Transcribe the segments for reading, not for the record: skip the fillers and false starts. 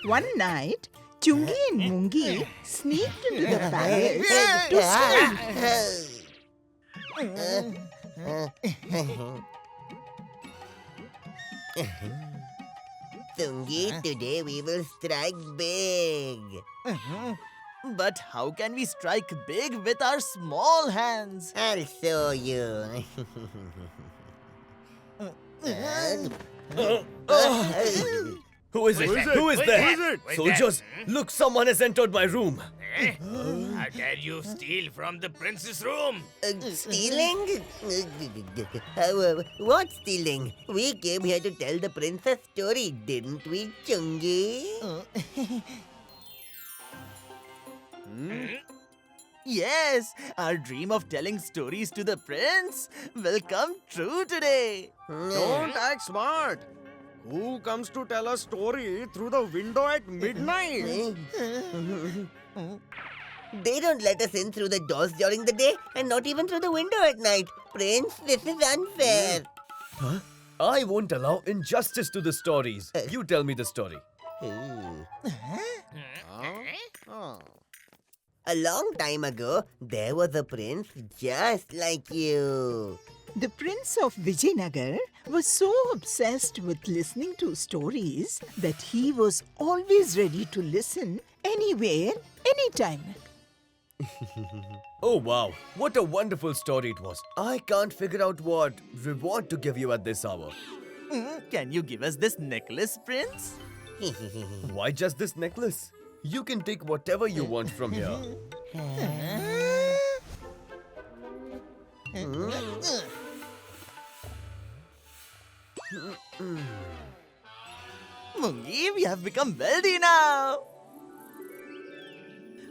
One night, Chungi and Mungi sneaked into the palace to study. Tungi, today we will strike big. But how can we strike big with our small hands? I'll show you. Who is it? Who is there? Soldiers, look, someone has entered my room. How dare you steal from the prince's room? Stealing? What stealing? We came here to tell the prince a story, didn't we, Chungi? Yes, our dream of telling stories to the prince will come true today. Don't act smart. Who comes to tell a story through the window at midnight? They don't let us in through the doors during the day and not even through the window at night. Prince, this is unfair. Huh? I won't allow injustice to the stories. You tell me the story. A long time ago, there was a prince just like you. The Prince of Vijayanagar was so obsessed with listening to stories that he was always ready to listen anywhere, anytime. Oh wow, what a wonderful story it was. I can't figure out what reward to give you at this hour. Can you give us this necklace, prince? Why just this necklace? You can take whatever you want from here. Mungi, we have become wealthy now.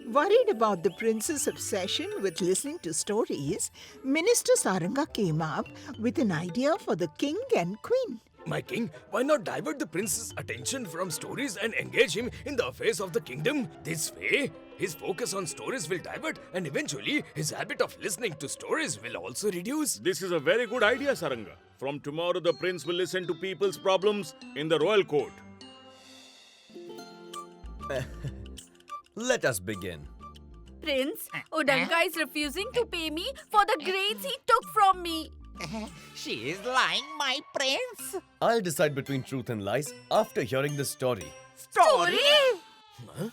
Worried about the prince's obsession with listening to stories, Minister Saranga came up with an idea for the king and queen. My king, why not divert the prince's attention from stories and engage him in the affairs of the kingdom? This way, his focus on stories will divert and eventually his habit of listening to stories will also reduce. This is a very good idea, Saranga. From tomorrow, the prince will listen to people's problems in the royal court. Let us begin. Prince, Udanka is refusing to pay me for the grains he took from me. She is lying, my prince. I'll decide between truth and lies after hearing the story. Story? Huh?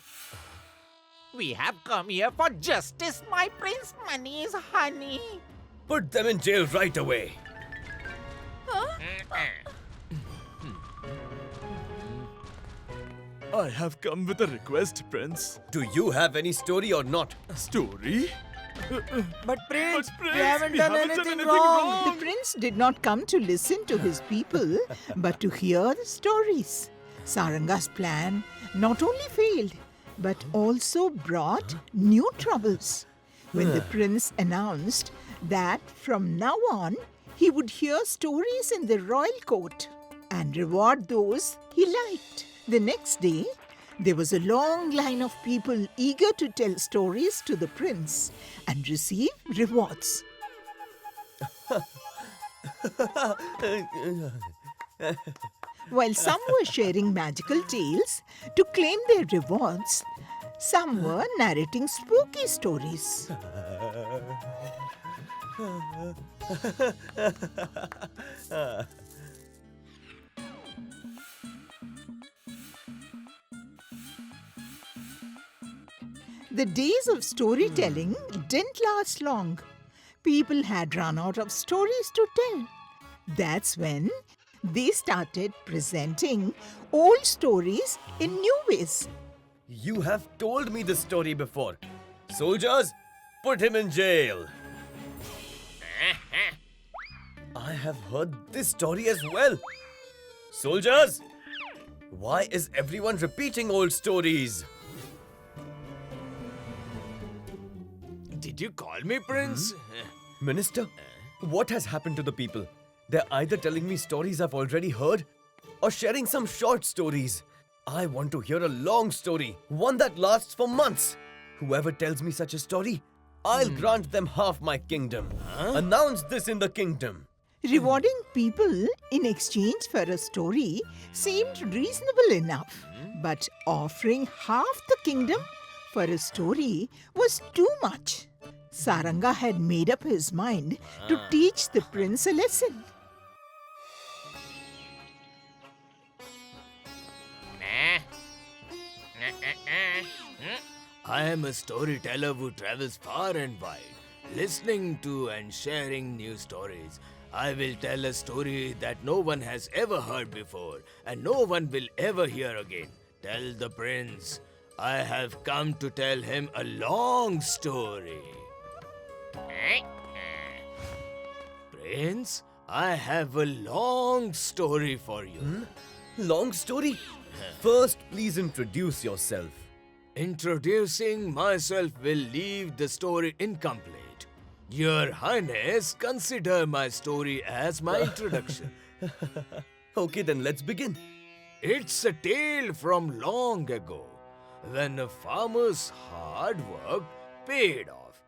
We have come here for justice, my prince. Money is honey. Put them in jail right away. I have come with a request, prince. Do you have any story or not? Story? But Prince, we we haven't done anything wrong. The prince did not come to listen to his people, but to hear the stories. Saranga's plan not only failed, but also brought new troubles. When the prince announced that from now on he would hear stories in the royal court and reward those he liked. The next day, there was a long line of people eager to tell stories to the prince and receive rewards. While some were sharing magical tales to claim their rewards, some were narrating spooky stories. The days of storytelling didn't last long. People had run out of stories to tell. That's when they started presenting old stories in new ways. You have told me this story before. Soldiers, put him in jail. I have heard this story as well. Soldiers, why is everyone repeating old stories? Did you call me prince? Minister, what has happened to the people? They're either telling me stories I've already heard or sharing some short stories. I want to hear a long story, one that lasts for months. Whoever tells me such a story, I'll grant them half my kingdom. Announce this in the kingdom. Rewarding people in exchange for a story seemed reasonable enough. But offering half the kingdom for a story was too much. Saranga had made up his mind to teach the prince a lesson. I am a storyteller who travels far and wide, listening to and sharing new stories. I will tell a story that no one has ever heard before, and no one will ever hear again. Tell the prince, I have come to tell him a long story. Prince, I have a long story for you. Long story? First, please introduce yourself. Introducing myself will leave the story incomplete. Your Highness, consider my story as my introduction. Okay, then let's begin. It's a tale from long ago, when a farmer's hard work paid off,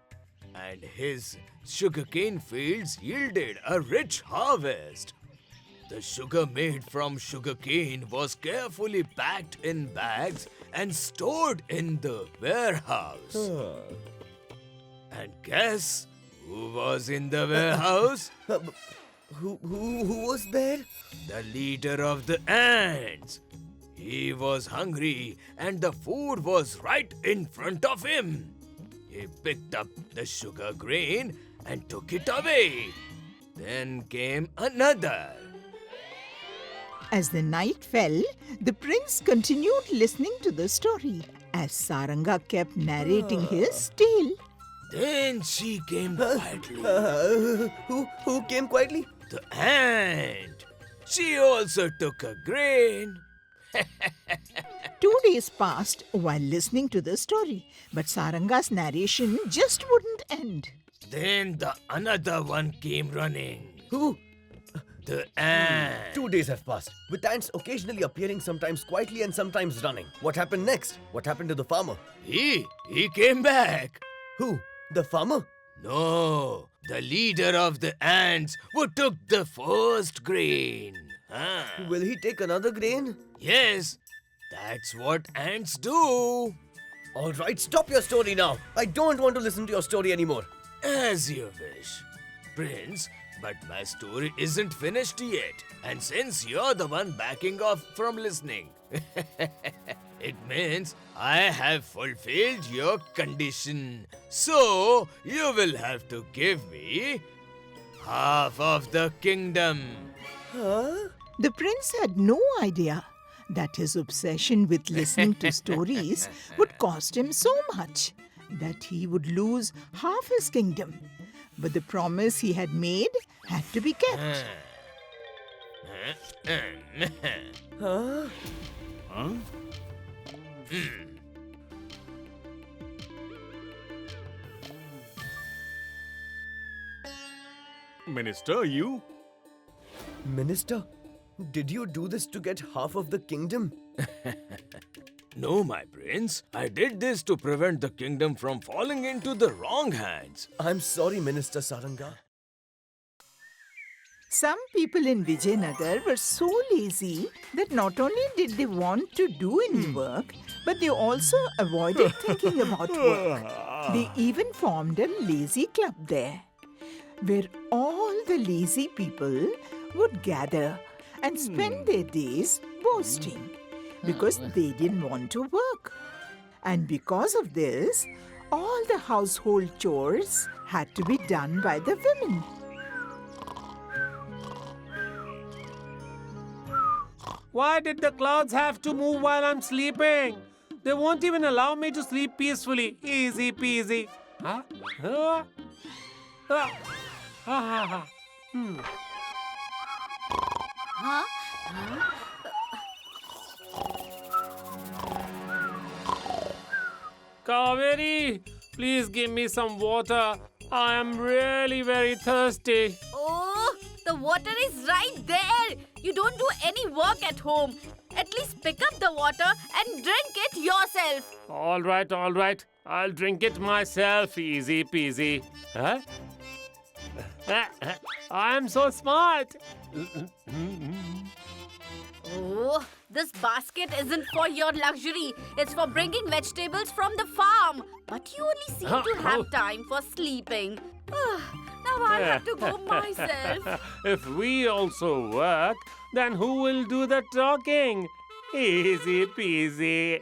and his sugarcane fields yielded a rich harvest. The sugar made from sugarcane was carefully packed in bags and stored in the warehouse. And guess who was in the warehouse? Who was there? The leader of the ants. He was hungry and the food was right in front of him. He picked up the sugar grain and took it away. Then came another. As the night fell, the prince continued listening to the story as Saranga kept narrating his tale. Then she came quietly. Who came quietly? The ant. She also took a grain. 2 days passed while listening to the story, but Saranga's narration just wouldn't end. Then the another one came running. Who? The ant. 2 days have passed, with ants occasionally appearing sometimes quietly and sometimes running. What happened next? What happened to the farmer? He came back. Who? The farmer? No, the leader of the ants who took the first grain. Will he take another grain? Yes, that's what ants do. All right, stop your story now. I don't want to listen to your story anymore. As you wish, Prince, but my story isn't finished yet. And since you're the one backing off from listening, it means I have fulfilled your condition. So, you will have to give me half of the kingdom. The prince had no idea that his obsession with listening to stories would cost him so much that he would lose half his kingdom. But the promise he had made had to be kept. Minister, you? Minister, did you do this to get half of the kingdom? No, my prince. I did this to prevent the kingdom from falling into the wrong hands. I'm sorry, Minister Saranga. Some people in Vijayanagar were so lazy that not only did they want to do any work, but they also avoided thinking about work. They even formed a lazy club there, where all the lazy people would gather and spend their days boasting because they didn't want to work. And because of this, all the household chores had to be done by the women. Why did the clouds have to move while I'm sleeping? They won't even allow me to sleep peacefully. Easy peasy. Huh? Kaveri, please give me some water. I am really very thirsty. Oh, the water is right there. You don't do any work at home. At least pick up the water and drink it yourself. All right. I'll drink it myself. Easy peasy. Huh? I am so smart. Oh, this basket isn't for your luxury. It's for bringing vegetables from the farm. But you only seem to have time for sleeping. Now I have to go myself. If we also work, then who will do the talking? Easy peasy.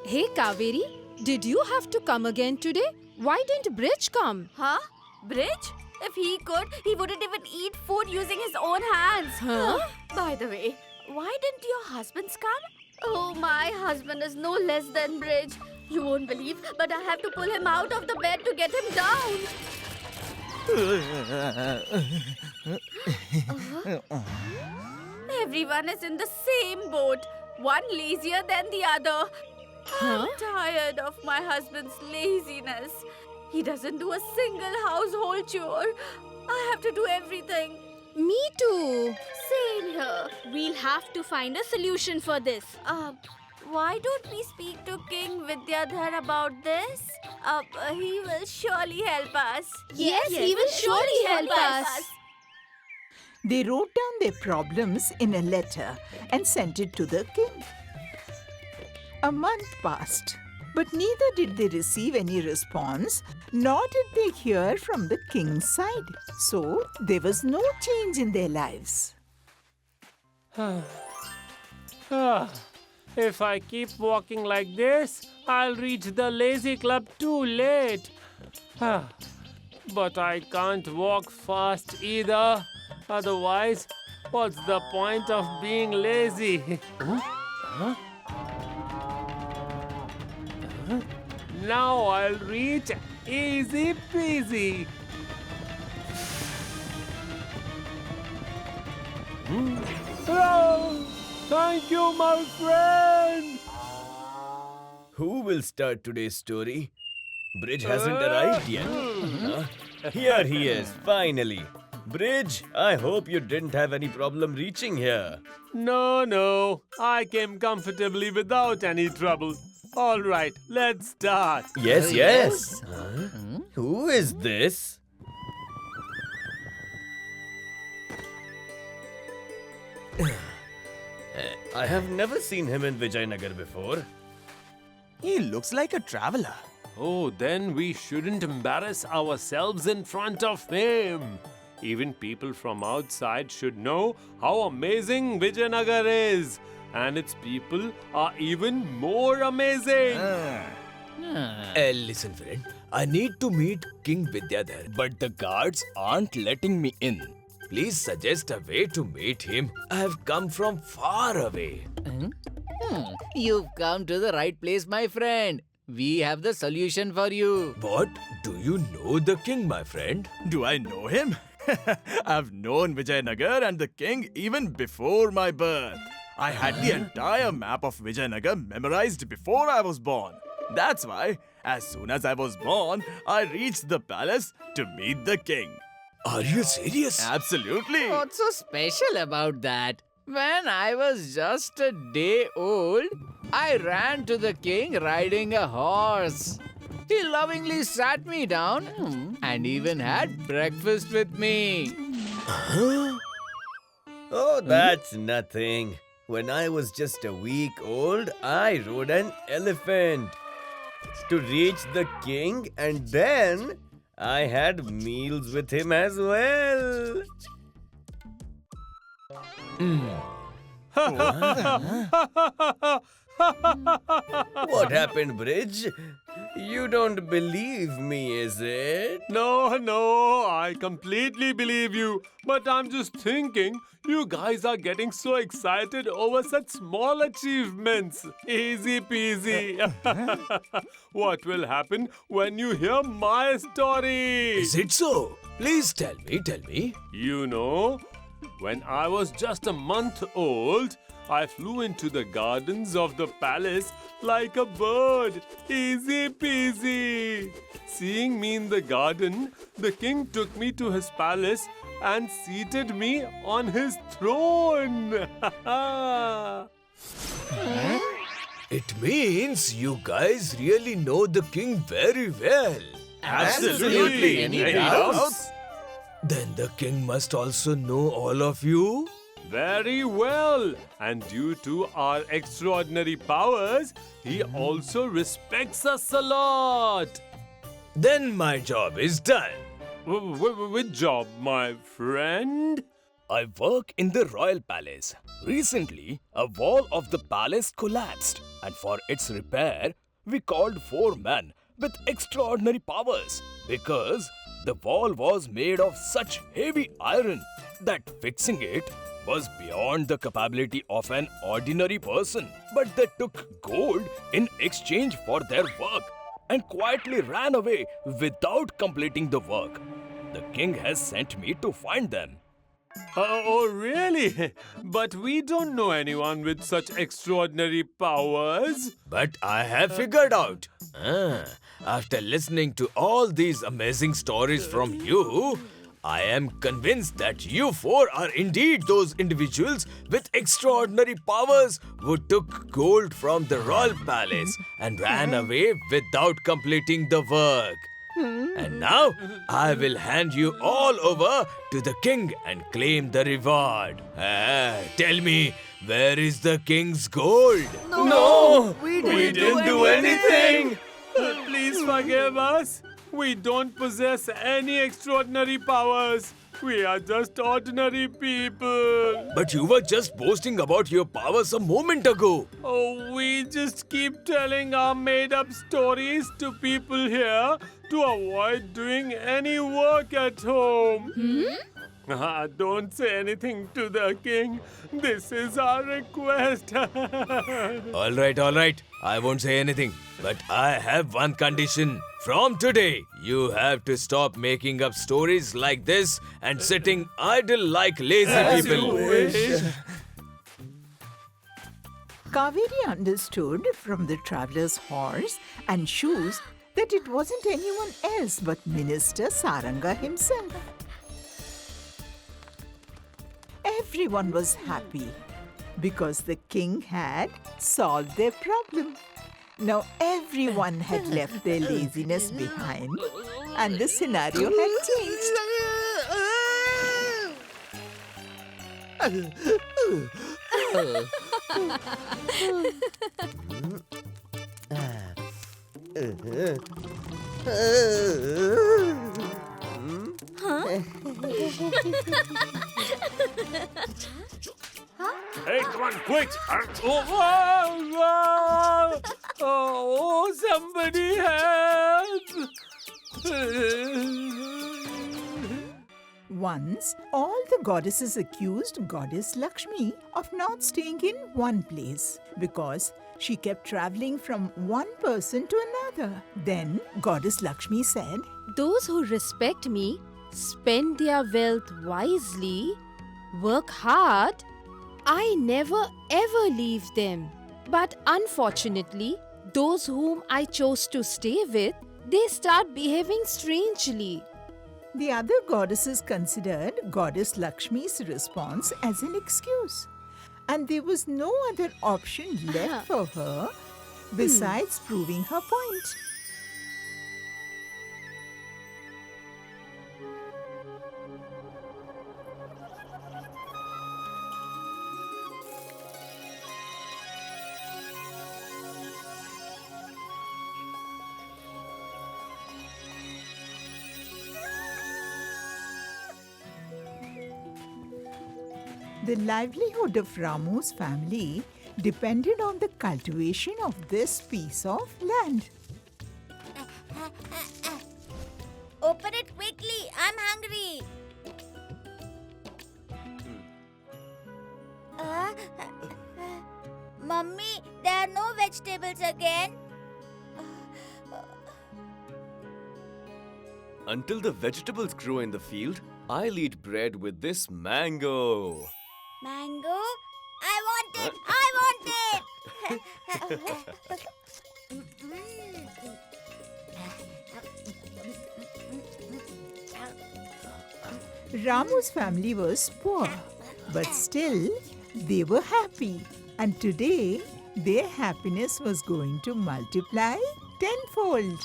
Hey Kaveri, did you have to come again today? Why didn't Bridge come? Huh? Bridge? If he could, he wouldn't even eat food using his own hands. Huh? By the way, why didn't your husbands come? Oh, my husband is no less than Bridge. You won't believe, but I have to pull him out of the bed to get him down. Everyone is in the same boat. One lazier than the other. I'm tired of my husband's laziness. He doesn't do a single household chore. I have to do everything. Me too. Same here. We'll have to find a solution for this. Why don't we speak to King Vidyadhar about this? He will surely help us. Yes, he will surely help us. They wrote down their problems in a letter and sent it to the king. A month passed, but neither did they receive any response, nor did they hear from the king's side. So there was no change in their lives. If I keep walking like this, I'll reach the lazy club too late. But I can't walk fast either. Otherwise, what's the point of being lazy? Now I'll reach easy peasy. Hello! Thank you, my friend! Who will start today's story? Bridge hasn't arrived yet. Huh? Here he is, finally. Bridge, I hope you didn't have any problem reaching here. No. I came comfortably without any trouble. All right, let's start. Yes. Huh? Who is this? I have never seen him in Vijayanagar before. He looks like a traveler. Oh, then we shouldn't embarrass ourselves in front of him. Even people from outside should know how amazing Vijayanagar is. And its people are even more amazing. Listen, friend. I need to meet King Vidyadhar, but the guards aren't letting me in. Please suggest a way to meet him. I have come from far away. You've come to the right place, my friend. We have the solution for you. What? Do you know the king, my friend? Do I know him? I've known Vijayanagar and the king even before my birth. I had the entire map of Vijayanagar memorized before I was born. That's why, as soon as I was born, I reached the palace to meet the king. Are you serious? Absolutely. What's so special about that? When I was just a day old, I ran to the king riding a horse. He lovingly sat me down and even had breakfast with me. Oh, that's nothing. When I was just a week old, I rode an elephant to reach the king, and then I had meals with him as well. What happened, Bridge? You don't believe me, is it? No, I completely believe you. But I'm just thinking, you guys are getting so excited over such small achievements. Easy peasy. What will happen when you hear my story? Is it so? Please tell me. You know, when I was just a month old, I flew into the gardens of the palace like a bird. Easy peasy. Seeing me in the garden, the king took me to his palace and seated me on his throne. It means you guys really know the king very well. Absolutely. Any doubts? Then the king must also know all of you? Very well. And due to our extraordinary powers, he also respects us a lot. Then my job is done. Which job, my friend? I work in the royal palace. Recently, a wall of the palace collapsed, and for its repair, we called 4 men with extraordinary powers because the wall was made of such heavy iron that fixing it was beyond the capability of an ordinary person. But they took gold in exchange for their work and quietly ran away without completing the work. The king has sent me to find them. Oh, really? But we don't know anyone with such extraordinary powers. But I have figured out. After listening to all these amazing stories from you, I am convinced that you 4 are indeed those individuals with extraordinary powers who took gold from the royal palace and ran away without completing the work. And now I will hand you all over to the king and claim the reward. Tell me, where is the king's gold? No! We didn't do anything! Please forgive us. We don't possess any extraordinary powers. We are just ordinary people. But you were just boasting about your powers a moment ago. Oh, we just keep telling our made-up stories to people here to avoid doing any work at home. Don't say anything to the king. This is our request. All right. I won't say anything. But I have one condition. From today, you have to stop making up stories like this and sitting idle like lazy people. Kaveri understood from the traveller's horse and shoes that it wasn't anyone else but Minister Saranga himself. Everyone was happy because the king had solved their problem. Now everyone had left their laziness behind and the scenario had changed. Hey, come on, quick! Oh, somebody help! Once, all the goddesses accused Goddess Lakshmi of not staying in one place because she kept traveling from one person to another. Then Goddess Lakshmi said, Those who respect me spend their wealth wisely, work hard. I never ever leave them. But unfortunately, those whom I chose to stay with, they start behaving strangely. The other goddesses considered Goddess Lakshmi's response as an excuse. And there was no other option left for her besides proving her point. The livelihood of Ramu's family depended on the cultivation of this piece of land. Open it quickly. I'm hungry. Mummy, there are no vegetables again. Until the vegetables grow in the field, I'll eat bread with this mango. Mango? I want it! I want it! Ramu's family was poor, but still they were happy. And today their happiness was going to multiply tenfold.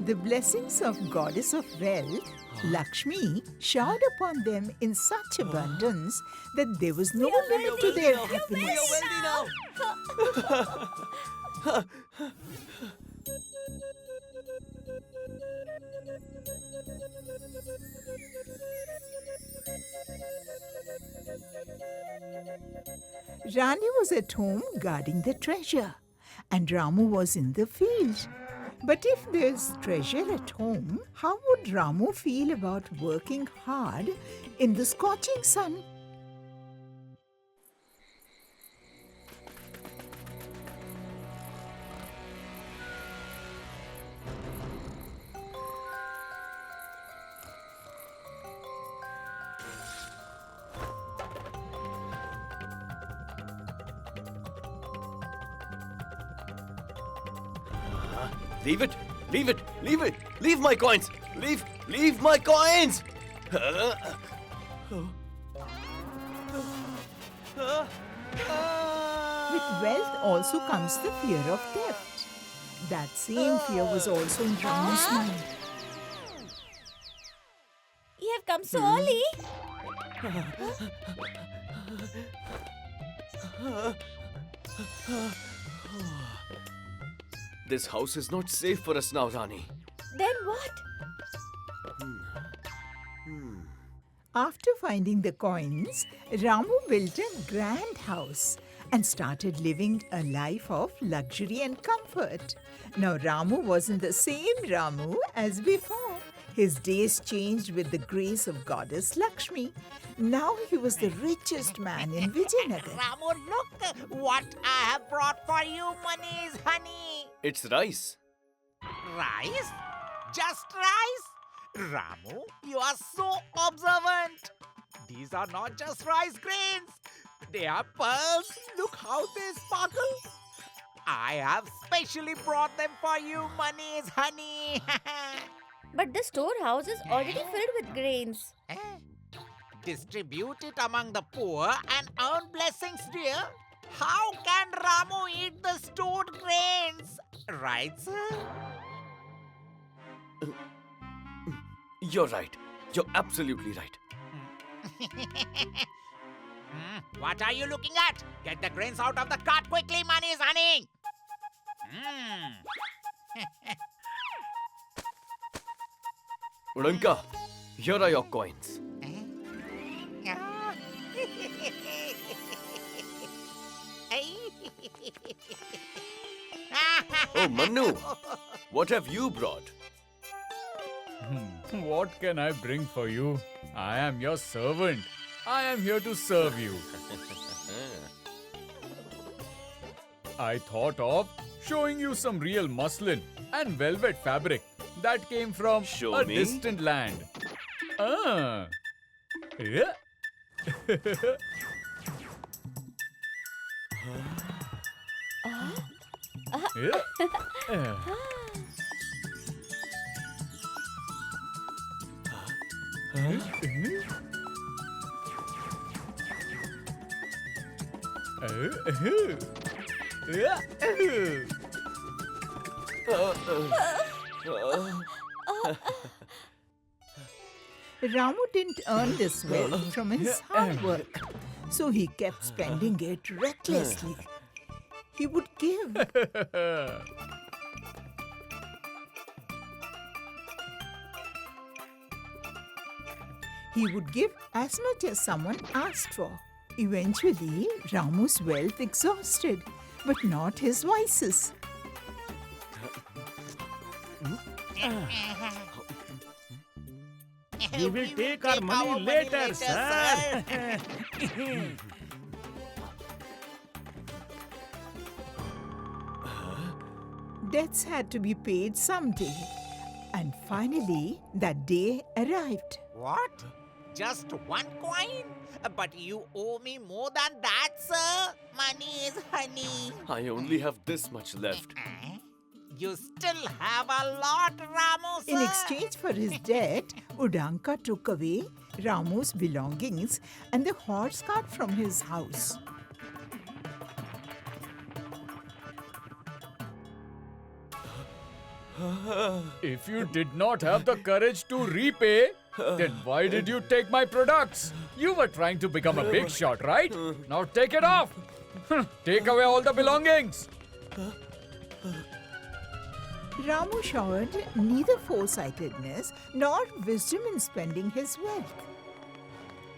The blessings of Goddess of Wealth, Lakshmi, showered upon them in such abundance that there was no limit to their happiness. Rani was at home guarding the treasure, and Ramu was in the field. But if there's treasure at home, how would Ramu feel about working hard in the scorching sun? Leave it! Leave it! Leave it! Leave my coins! Leave my coins! With wealth also comes the fear of theft. That same fear was also in Ramu's mind. You have come so early. This house is not safe for us now, Rani. Then what? After finding the coins, Ramu built a grand house and started living a life of luxury and comfort. Now Ramu wasn't the same Ramu as before. His days changed with the grace of Goddess Lakshmi. Now he was the richest man in Vijayanagar. Ramu, look what I have brought for you, Mani's honey. It's rice. Rice? Just rice? Ramu, you are so observant. These are not just rice grains. They are pearls. Look how they sparkle. I have specially brought them for you, Mani's honey. But the storehouse is already filled with grains. Distribute it among the poor and earn blessings, dear. How can Ramu eat the stored grains? Right, sir? You're right. You're absolutely right. What are you looking at? Get the grains out of the cart quickly, Mani's honey. Udanka, here are your coins. Oh, Manu, what have you brought? What can I bring for you? I am your servant. I am here to serve you. I thought of showing you some real muslin and velvet fabric that came from a distant land. Yeah. Ramu didn't earn this wealth from his hard work, so he kept spending it recklessly. He would give. He would give as much as someone asked for. Eventually, Ramu's wealth exhausted, but not his vices. We will take our money later, sir. Debts had to be paid someday. And finally, that day arrived. What? just 1 coin. But you owe me more than that, sir. Money is honey. I only have this much left. You still have a lot, Ramu, sir. In exchange for his debt, Udanka took away Ramu's belongings and the horse cart from his house. If you did not have the courage to repay, then why did you take my products? You were trying to become a big shot, right? Now take it off. Take away all the belongings. Ramu showed neither foresightedness nor wisdom in spending his wealth.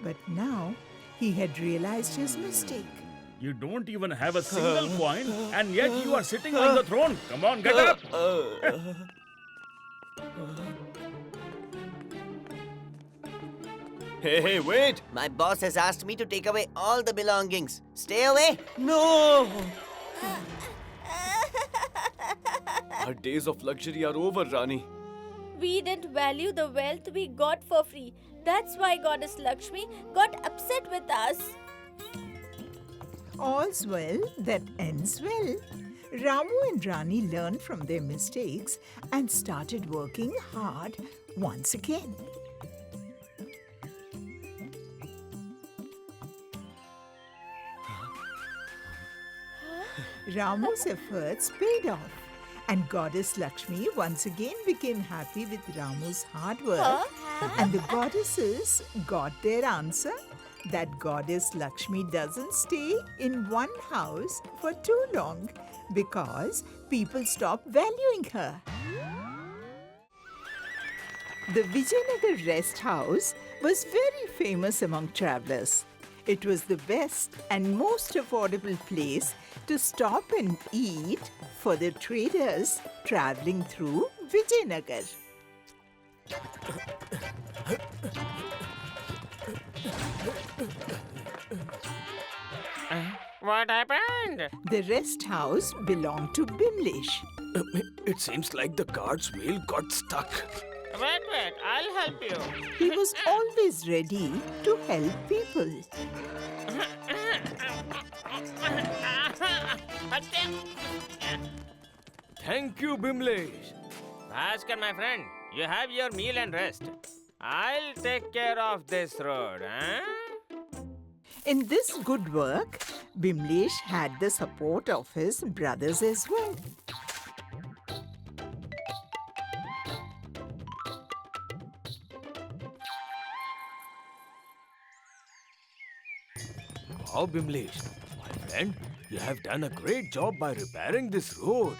But now he had realized his mistake. You don't even have a single coin, and yet you are sitting on the throne. Come on, get up! Hey, wait! My boss has asked me to take away all the belongings. Stay away. No! Our days of luxury are over, Rani. We didn't value the wealth we got for free. That's why Goddess Lakshmi got upset with us. All's well that ends well. Ramu and Rani learned from their mistakes and started working hard once again. Ramu's efforts paid off, and Goddess Lakshmi once again became happy with Ramu's hard work. And the goddesses got their answer that Goddess Lakshmi doesn't stay in one house for too long because people stop valuing her. The Vijayanagar Rest House was very famous among travelers. It was the best and most affordable place to stop and eat for the traders traveling through Vijayanagar. What happened? The rest house belonged to Bimlesh. It seems like the cart's wheel got stuck. Wait, I'll help you. He was always ready to help people. Thank you, Bimlesh. Bhaskar, my friend, you have your meal and rest. I'll take care of this road, huh? In this good work, Bimlesh had the support of his brothers as well. Wow, Bimlesh, my friend, you have done a great job by repairing this road.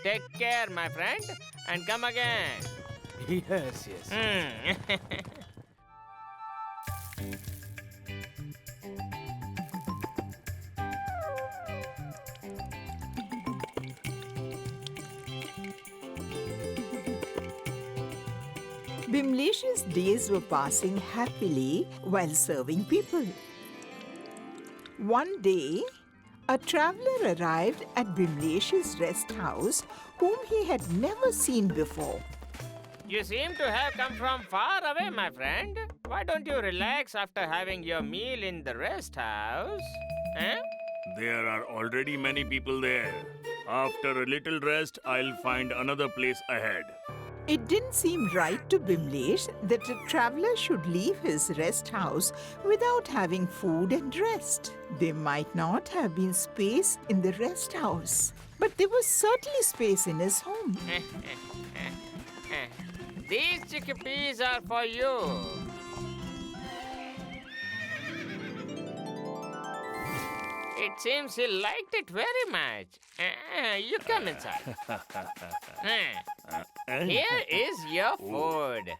Take care, my friend, and come again. Yes. Bimlesh's days were passing happily while serving people. One day, a traveler arrived at Bimlesh's rest house whom he had never seen before. You seem to have come from far away, my friend. Why don't you relax after having your meal in the rest house? Eh? There are already many people there. After a little rest, I'll find another place ahead. It didn't seem right to Bimlesh that a traveler should leave his rest house without having food and rest. There might not have been space in the rest house, but there was certainly space in his home. These chickpeas are for you. It seems he liked it very much. You come inside. Here is your food.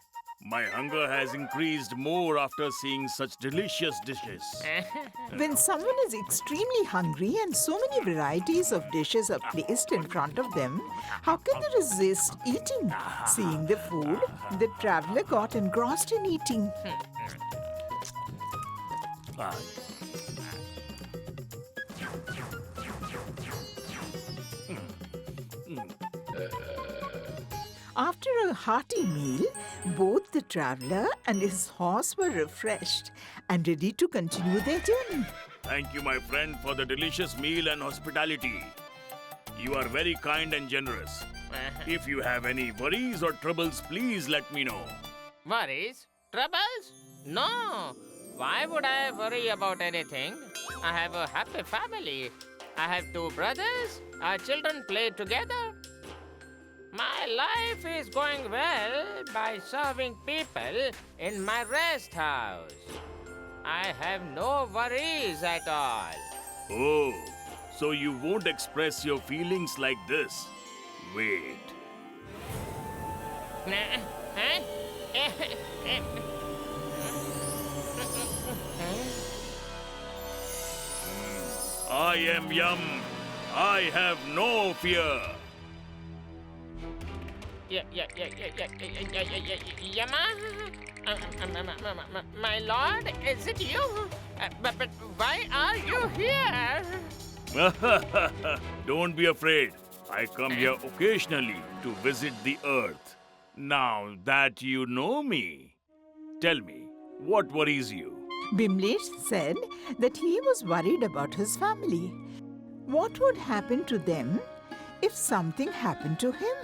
My hunger has increased more after seeing such delicious dishes. When someone is extremely hungry and so many varieties of dishes are placed in front of them, how can they resist eating? Seeing the food, the traveler got engrossed in eating. After a hearty meal, both the traveler and his horse were refreshed and ready to continue their journey. Thank you, my friend, for the delicious meal and hospitality. You are very kind and generous. If you have any worries or troubles, please let me know. Worries? Troubles? No. Why would I worry about anything? I have a happy family. I have 2 brothers. Our children play together. My life is going well by serving people in my rest house. I have no worries at all. Oh, so you won't express your feelings like this. Wait. I am Yum. I have no fear. Yama? My lord, is it you? But why are you here? Don't be afraid. I come here occasionally to visit the earth. Now that you know me, tell me, what worries you? Bimlesh said that he was worried about his family. What would happen to them if something happened to him?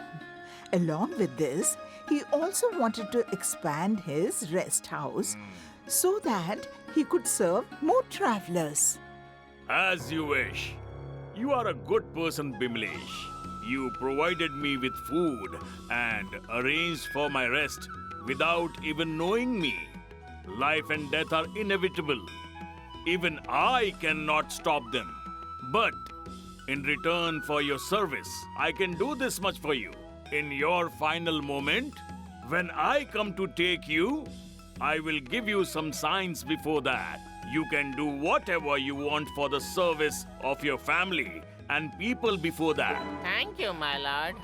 Along with this, he also wanted to expand his rest house so that he could serve more travelers. As you wish. You are a good person, Bimlesh. You provided me with food and arranged for my rest without even knowing me. Life and death are inevitable. Even I cannot stop them. But in return for your service, I can do this much for you. In your final moment, when I come to take you, I will give you some signs before that. You can do whatever you want for the service of your family and people before that. Thank you, my lord.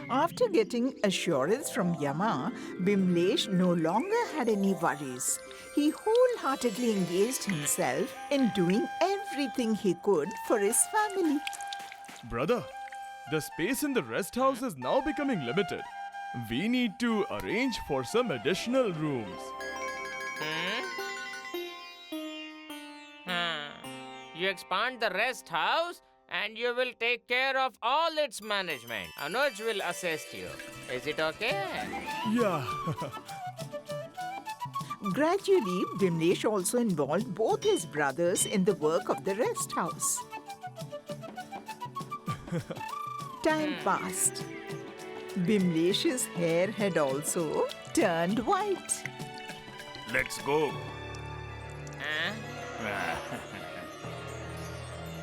After getting assurance from Yama, Bimlesh no longer had any worries. He wholeheartedly engaged himself in doing everything he could for his family. Brother, the space in the rest house is now becoming limited. We need to arrange for some additional rooms. You expand the rest house and you will take care of all its management. Anuj will assist you. Is it okay? Yeah. Gradually, Bimlesh also involved both his brothers in the work of the rest house. Time passed. Bimlesh's hair had also turned white. Let's go.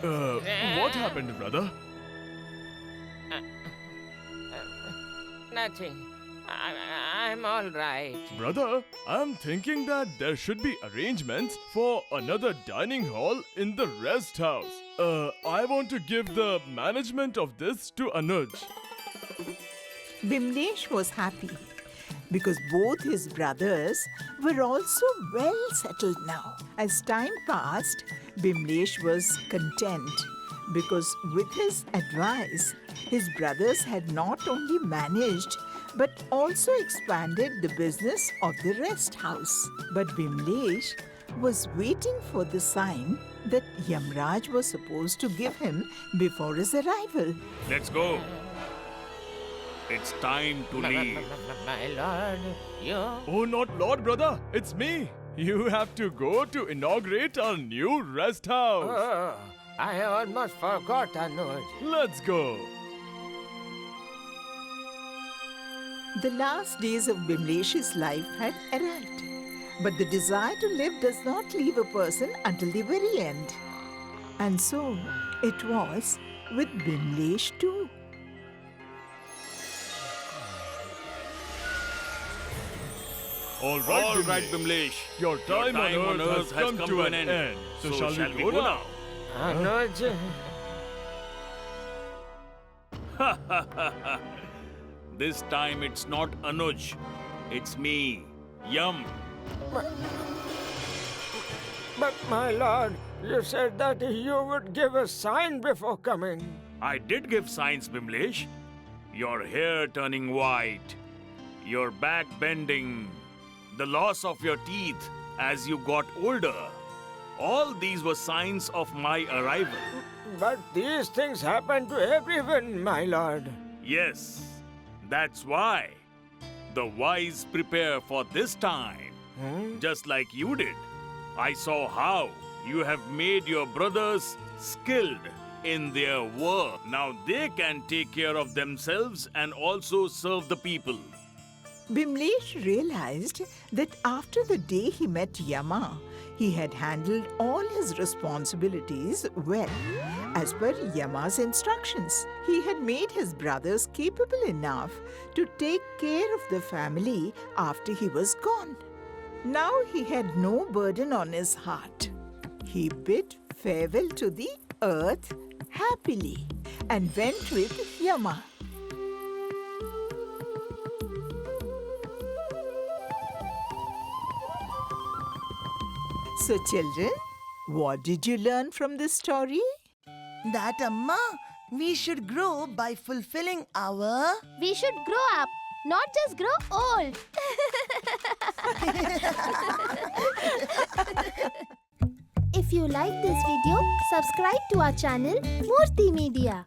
What happened, brother? Nothing. I'm all right. Brother, I'm thinking that there should be arrangements for another dining hall in the rest house. I want to give the management of this to Anuj. Bimlesh was happy because both his brothers were also well settled now. As time passed, Bimlesh was content because with his advice, his brothers had not only managed but also expanded the business of the rest house. But Bimlesh was waiting for the sign that Yamraj was supposed to give him before his arrival. Let's go. It's time to leave. My lord, you... Oh, not Lord, brother. It's me. You have to go to inaugurate our new rest house. Oh, I almost forgot, Anuj. Let's go. The last days of Bimlesh's life had arrived. But the desire to live does not leave a person until the very end. And so it was with Bimlesh too. All right, Bimlesh. Your time on earth has come to an end. So shall we go now? Anuj. This time it's not Anuj. It's me, Yum. But my lord, you said that you would give a sign before coming. I did give signs, Bimlesh. your hair turning white, your back bending, the loss of your teeth as you got older. All these were signs of my arrival. But these things happen to everyone, my lord. Yes, that's why. The wise prepare for this time, just like you did. I saw how you have made your brothers skilled in their work. Now they can take care of themselves and also serve the people. Bimlesh realized that after the day he met Yama, he had handled all his responsibilities well. As per Yama's instructions, he had made his brothers capable enough to take care of the family after he was gone. Now he had no burden on his heart. He bid farewell to the earth happily and went with Yama. So children, what did you learn from this story? That, Amma, we should grow by fulfilling our... We should grow up, not just grow old. If you like this video, subscribe to our channel Murthy Media.